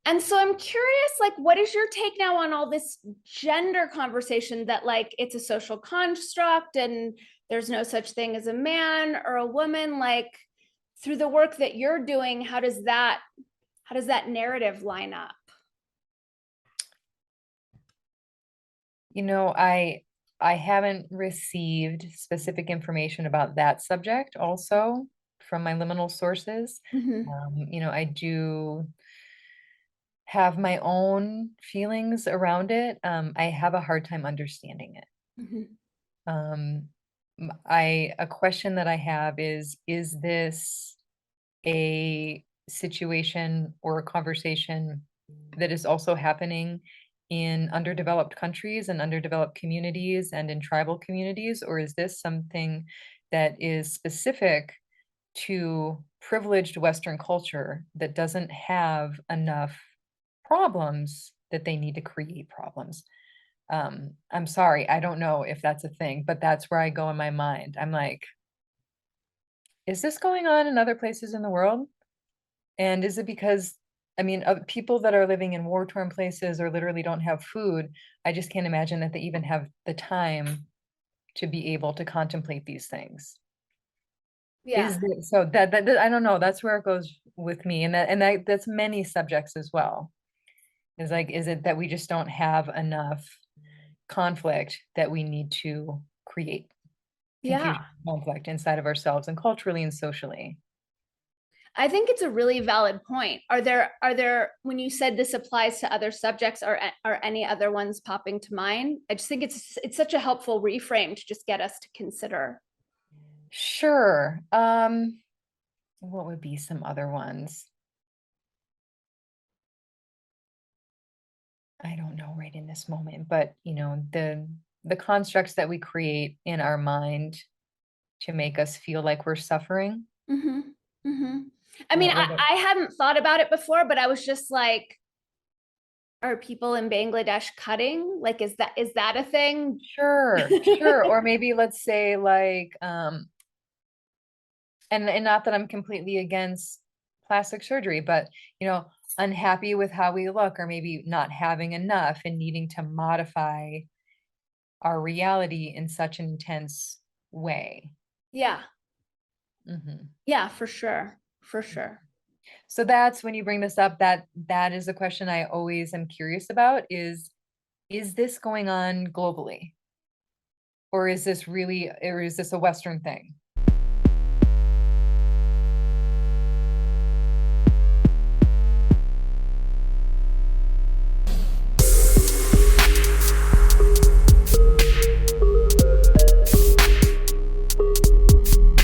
And so I'm curious, like, what is your take now on all this gender conversation that like it's a social construct and there's no such thing as a man or a woman? Like, through the work that you're doing, how does that narrative line up? You know, I haven't received specific information about that subject also from my liminal sources. Mm-hmm. I do have my own feelings around it. I have a hard time understanding it. Mm-hmm. Um, a question that I have is this a situation or a conversation that is also happening in underdeveloped countries and underdeveloped communities and in tribal communities, or is this something that is specific to privileged Western culture that doesn't have enough problems that they need to create problems? I'm sorry, I don't know if that's a thing, but that's where I go in my mind. I'm like, is this going on in other places in the world? And is it because, I mean, of people that are living in war-torn places or literally don't have food, I just can't imagine that they even have the time to be able to contemplate these things. Yeah. Is it so that I don't know, that's where it goes with me. And that's many subjects as well. Is like, is it that we just don't have enough conflict that we need to create Yeah. confusion, conflict inside of ourselves and culturally and socially? I think it's a really valid point. Are there when you said this applies to other subjects, are any other ones popping to mind? I just think it's such a helpful reframe to just get us to consider. Sure. What would be some other ones? I don't know right in this moment, but the constructs that we create in our mind to make us feel like we're suffering. Mm-hmm. Mm-hmm. I mean, What I, would it? I hadn't thought about it before, but I was just like, are people in Bangladesh cutting? Like, is that a thing? Sure, sure. Or maybe let's say like and not that I'm completely against plastic surgery, but unhappy with how we look or maybe not having enough and needing to modify our reality in such an intense way. Yeah. Mhm. Yeah, for sure. For sure. So that's when you bring this up, that is a question I always am curious about is this going on globally? Or is this a Western thing?